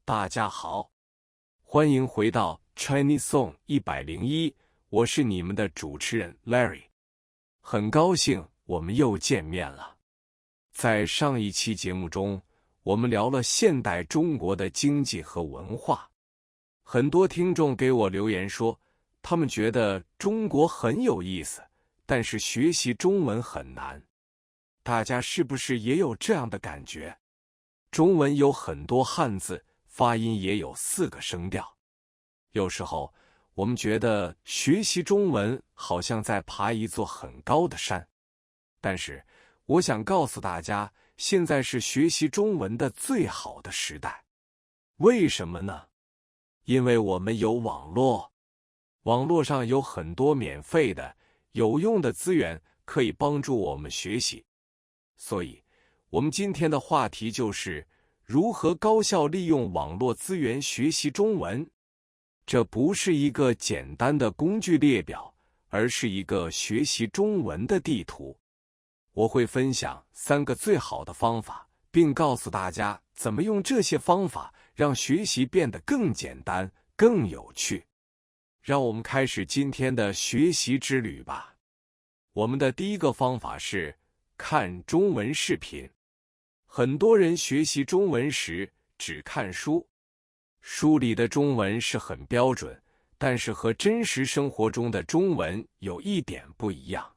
大家好，欢迎回到 Chinese Song 101，我是你们的主持人 Larry， 很高兴我们又见面了。在上一期节目中，我们聊了现代中国的经济和文化，很多听众给我留言说，他们觉得中国很有意思，但是学习中文很难。大家是不是也有这样的感觉？中文有很多汉字，发音也有4个声调。有时候我们觉得学习中文好像在爬一座很高的山，但是我想告诉大家，现在是学习中文的最好的时代。为什么呢？因为我们有网络，网络上有很多免费的、有用的资源可以帮助我们学习。所以，我们今天的话题就是如何高效利用网络资源学习中文。这不是一个简单的工具列表，而是一个学习中文的地图。我会分享3个最好的方法，并告诉大家怎么用这些方法让学习变得更简单、更有趣。让我们开始今天的学习之旅吧。我们的第一个方法是看中文视频。很多人学习中文时只看书，书里的中文是很标准，但是和真实生活中的中文有一点不一样。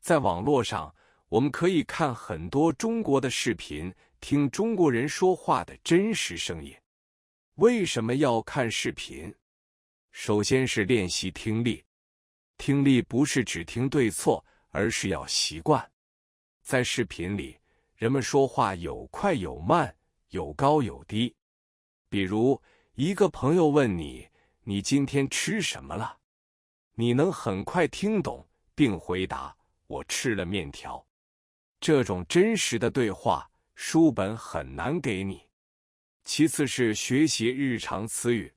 在网络上，我们可以看很多中国的视频，听中国人说话的真实声音。为什么要看视频？首先是练习听力。听力不是只听对错，而是要习惯。在视频里，人们说话有快有慢，有高有低。比如，一个朋友问你，你今天吃什么了？你能很快听懂，并回答，我吃了面条。这种真实的对话，书本很难给你。其次是学习日常词语。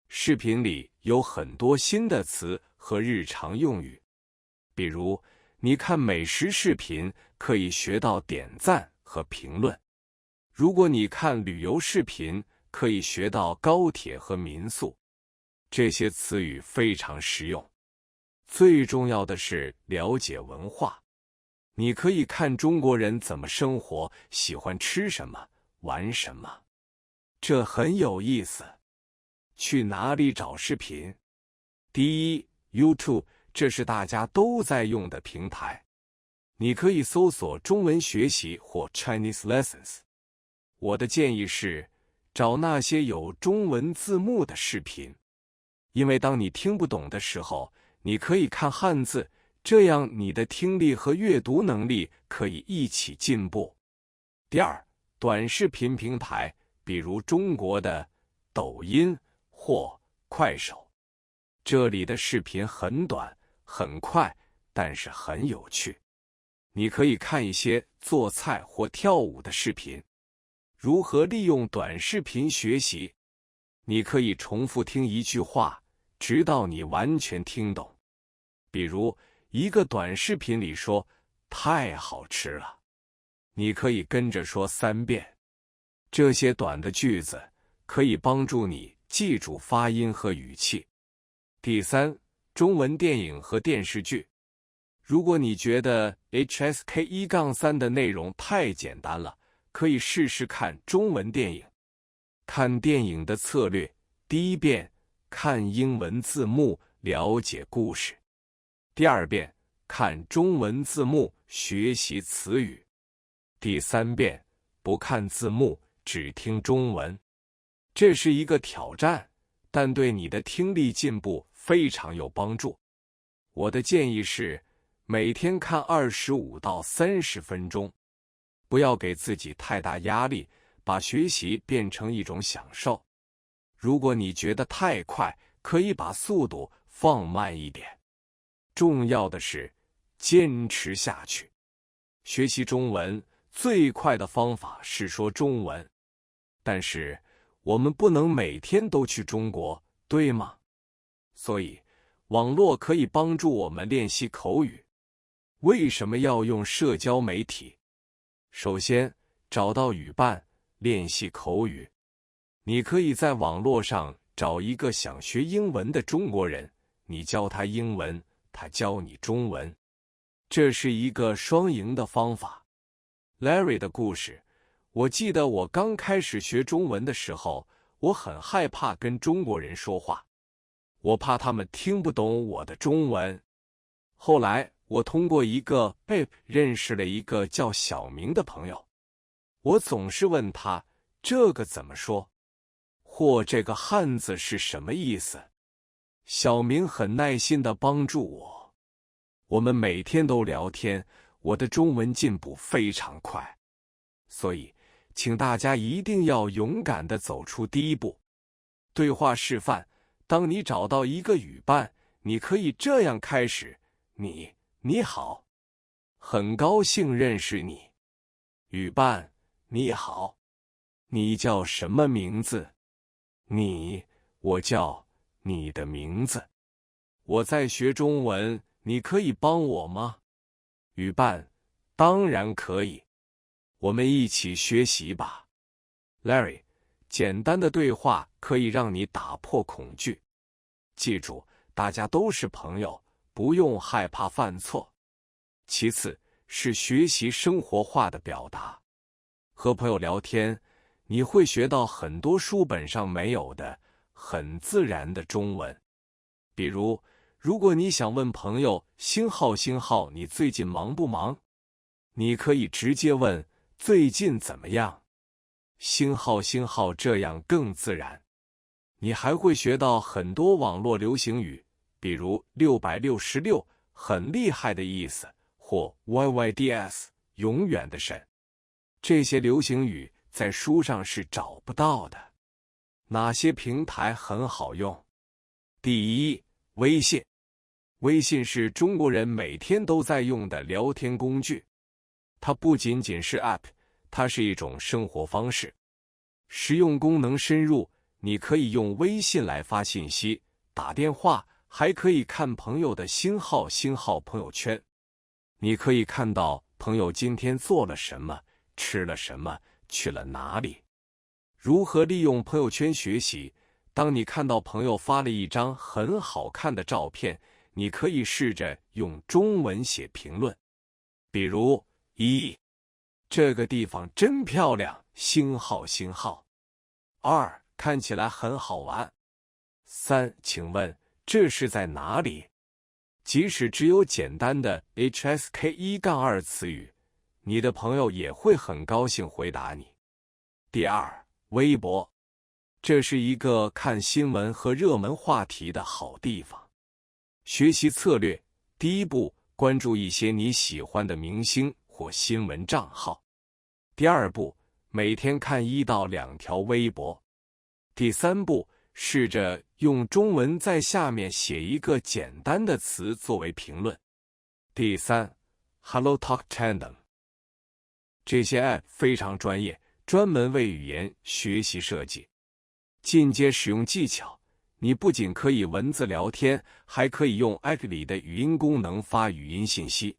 视频里有很多新的词和日常用语。比如，你看美食视频，可以学到点赞和评论。如果你看旅游视频，可以学到高铁和民宿。这些词语非常实用。最重要的是了解文化。你可以看中国人怎么生活，喜欢吃什么，玩什么。这很有意思。去哪里找视频？第一， YouTube， 这是大家都在用的平台。你可以搜索中文学习或 Chinese Lessons。我的建议是，找那些有中文字幕的视频，因为当你听不懂的时候，你可以看汉字，这样你的听力和阅读能力可以一起进步。第二，短视频平台，比如中国的抖音或快手。这里的视频很短，很快，但是很有趣。你可以看一些做菜或跳舞的视频。如何利用短视频学习？你可以重复听一句话，直到你完全听懂。比如，一个短视频里说，太好吃了，你可以跟着说3遍。这些短的句子可以帮助你记住发音和语气。第三，中文电影和电视剧。如果你觉得 HSK1-3 的内容太简单了，可以试试看中文电影。看电影的策略：第一遍，看英文字幕，了解故事；第二遍，看中文字幕，学习词语；第3遍，不看字幕，只听中文。这是一个挑战，但对你的听力进步非常有帮助。我的建议是，每天看25到30分钟。不要给自己太大压力，把学习变成一种享受。如果你觉得太快，可以把速度放慢一点。重要的是坚持下去。学习中文最快的方法是说中文，但是我们不能每天都去中国，对吗？所以，网络可以帮助我们练习口语。为什么要用社交媒体？首先，找到语伴，练习口语。你可以在网络上找一个想学英文的中国人，你教他英文，他教你中文，这是一个双赢的方法。Larry 的故事，我记得我刚开始学中文的时候，我很害怕跟中国人说话，我怕他们听不懂我的中文。后来我通过一个 App 认识了一个叫小明的朋友，我总是问他这个怎么说，或这个汉字是什么意思。小明很耐心地帮助我，我们每天都聊天，我的中文进步非常快。所以请大家一定要勇敢地走出第一步。对话示范，当你找到一个语伴，你可以这样开始：你好，很高兴认识你。语伴：你好，你叫什么名字？我叫你的名字。我在学中文，你可以帮我吗？语伴：当然可以，我们一起学习吧。Larry， 简单的对话可以让你打破恐惧。记住，大家都是朋友，不用害怕犯错。其次是学习生活化的表达。和朋友聊天，你会学到很多书本上没有的、很自然的中文。比如，如果你想问朋友星号你最近忙不忙，你可以直接问最近怎么样，星号，这样更自然。你还会学到很多网络流行语，比如666很厉害的意思，或 YYDS 永远的神。这些流行语在书上是找不到的。哪些平台很好用？第一，微信。微信是中国人每天都在用的聊天工具，它不仅仅是 App， 它是一种生活方式。实用功能深入，你可以用微信来发信息、打电话，还可以看朋友的星号朋友圈。你可以看到朋友今天做了什么，吃了什么，去了哪里。如何利用朋友圈学习？当你看到朋友发了一张很好看的照片，你可以试着用中文写评论，比如1，这个地方真漂亮，星号。2，看起来很好玩。3，请问这是在哪里？即使只有简单的 HSK1-2 词语，你的朋友也会很高兴回答你。第二，微博，这是一个看新闻和热门话题的好地方。学习策略，第一步，关注一些你喜欢的明星或新闻账号。第二步，每天看1到2条微博。第三步，试着用中文在下面写一个简单的词作为评论。第三 ，HelloTalk Tandem。这些 App 非常专业，专门为语言学习设计。进阶使用技巧，你不仅可以文字聊天，还可以用 App 里的语音功能发语音信息。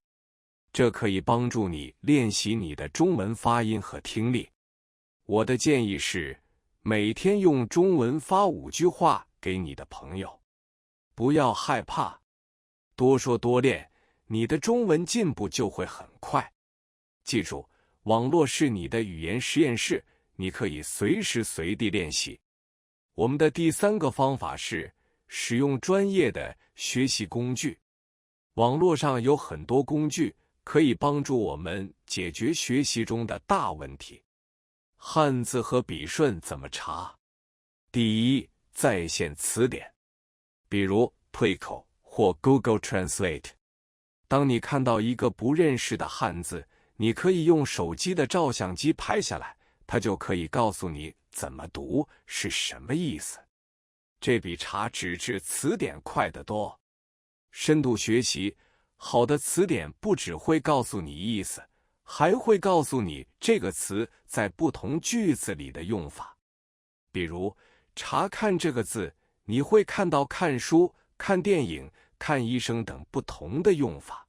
这可以帮助你练习你的中文发音和听力。我的建议是，每天用中文发5句话给你的朋友。不要害怕，多说多练，你的中文进步就会很快。记住，网络是你的语言实验室，你可以随时随地练习。我们的第3个方法是使用专业的学习工具。网络上有很多工具可以帮助我们解决学习中的大问题。汉字和笔顺怎么查？第一，在线词典，比如 Plico 或 Google Translate。当你看到一个不认识的汉字，你可以用手机的照相机拍下来，它就可以告诉你怎么读，是什么意思。这比查纸质词典快得多。深度学习，好的词典不只会告诉你意思，还会告诉你这个词在不同句子里的用法。比如查看这个字，你会看到看书、看电影、看医生等不同的用法。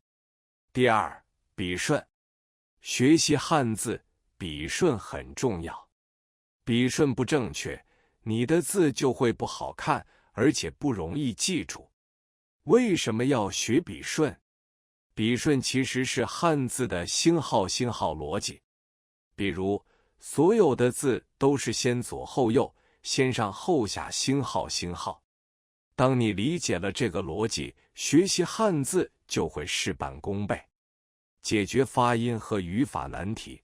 第二，笔顺。学习汉字，笔顺很重要。笔顺不正确，你的字就会不好看，而且不容易记住。为什么要学笔顺？笔顺其实是汉字的星号逻辑。比如，所有的字都是先左后右，先上后下星号。当你理解了这个逻辑，学习汉字就会事半功倍，解决发音和语法难题。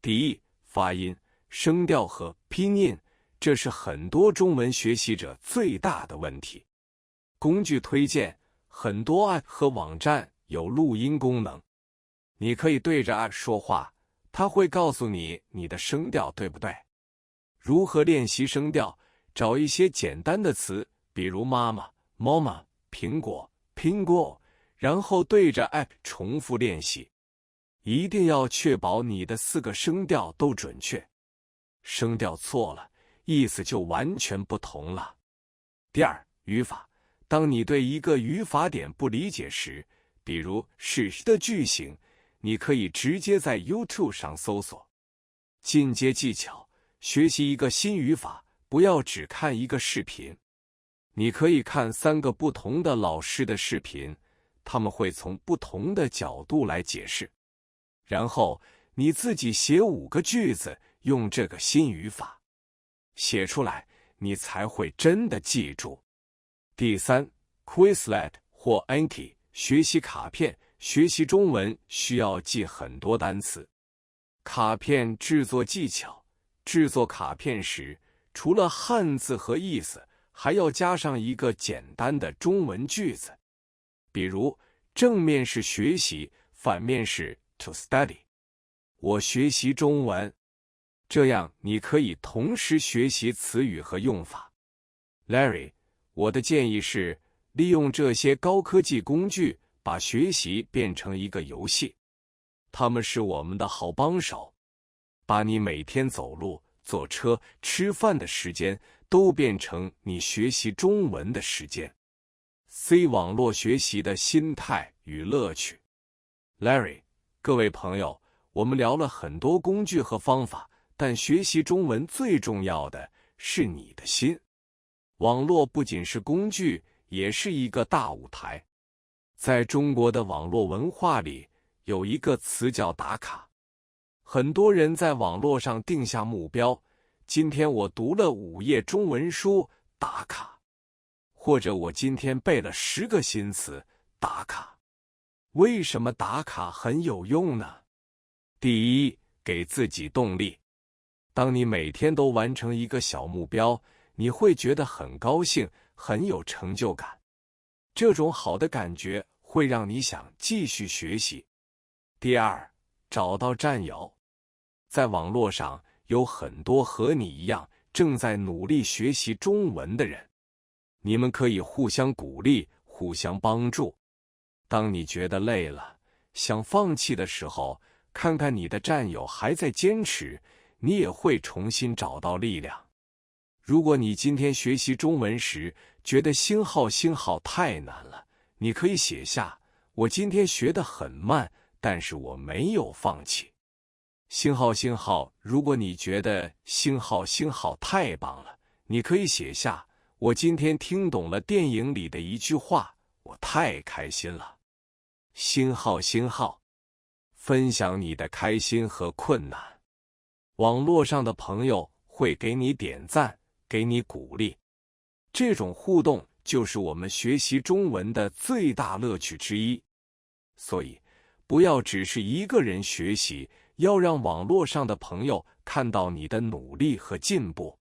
第一，发音、声调和拼音，这是很多中文学习者最大的问题。工具推荐：很多 App 和网站有录音功能，你可以对着 App 说话，它会告诉你你的声调对不对。如何练习声调？找一些简单的词，比如妈妈、苹果，然后对着 App 重复练习。一定要确保你的4个声调都准确，声调错了，意思就完全不同了。第二，语法。当你对一个语法点不理解时，比如是的句型，你可以直接在 YouTube 上搜索。进阶技巧：学习一个新语法，不要只看一个视频。你可以看3个不同的老师的视频，他们会从不同的角度来解释。然后你自己写5个句子，用这个新语法写出来，你才会真的记住。第三 ，Quizlet 或 Anki 学习卡片。学习中文需要记很多单词。卡片制作技巧：制作卡片时，除了汉字和意思，还要加上一个简单的中文句子。比如，正面是学习，反面是 to study。我学习中文，这样你可以同时学习词语和用法。Larry， 我的建议是，利用这些高科技工具，把学习变成一个游戏。他们是我们的好帮手，把你每天走路、坐车、吃饭的时间都变成你学习中文的时间。C 网络学习的心态与乐趣。Larry， 各位朋友，我们聊了很多工具和方法，但学习中文最重要的是你的心。网络不仅是工具，也是一个大舞台。在中国的网络文化里，有一个词叫打卡。很多人在网络上定下目标，今天我读了5页中文书，打卡。或者我今天背了10个新词，打卡。为什么打卡很有用呢？第一，给自己动力。当你每天都完成一个小目标，你会觉得很高兴，很有成就感。这种好的感觉会让你想继续学习。第二，找到战友。在网络上有很多和你一样正在努力学习中文的人，你们可以互相鼓励，互相帮助。当你觉得累了，想放弃的时候，看看你的战友还在坚持，你也会重新找到力量。如果你今天学习中文时觉得星号太难了，你可以写下：我今天学得很慢，但是我没有放弃。星号，如果你觉得星号太棒了，你可以写下：我今天听懂了电影里的一句话，我太开心了。星号，分享你的开心和困难。网络上的朋友会给你点赞，给你鼓励。这种互动就是我们学习中文的最大乐趣之一。所以，不要只是一个人学习，要让网络上的朋友看到你的努力和进步。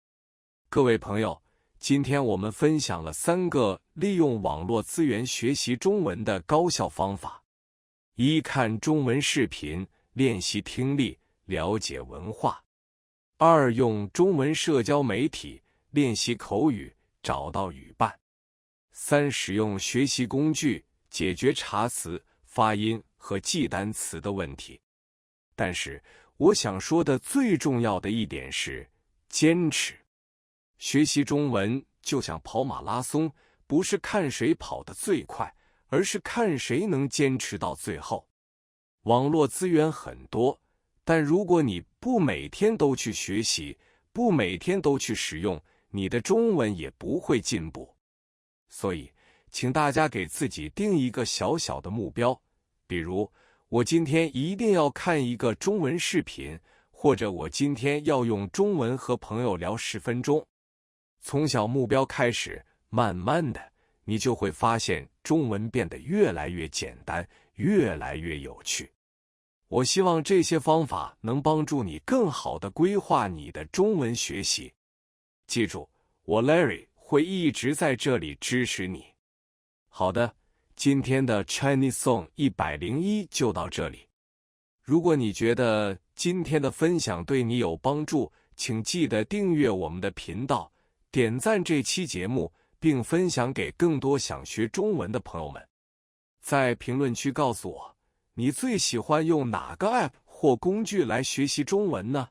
各位朋友，今天我们分享了3个利用网络资源学习中文的高效方法。1、看中文视频，练习听力，了解文化。2、用中文社交媒体，练习口语，找到语伴。3、使用学习工具，解决查词、发音和记单词的问题。但是，我想说的最重要的一点是坚持。学习中文就像跑马拉松，不是看谁跑得最快，而是看谁能坚持到最后。网络资源很多，但如果你不每天都去学习，不每天都去使用，你的中文也不会进步。所以，请大家给自己定一个小小的目标，比如我今天一定要看一个中文视频，或者我今天要用中文和朋友聊10分钟。从小目标开始，慢慢的，你就会发现中文变得越来越简单，越来越有趣。我希望这些方法能帮助你更好地规划你的中文学习。记住，我 Larry 会一直在这里支持你。好的，今天的 Chinese Song 101就到这里。如果你觉得今天的分享对你有帮助，请记得订阅我们的频道，点赞这期节目，并分享给更多想学中文的朋友们。在评论区告诉我，你最喜欢用哪个 App 或工具来学习中文呢？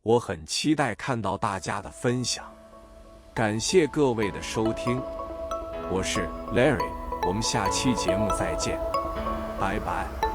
我很期待看到大家的分享。感谢各位的收听，我是 Larry，我们下期节目再见，拜拜。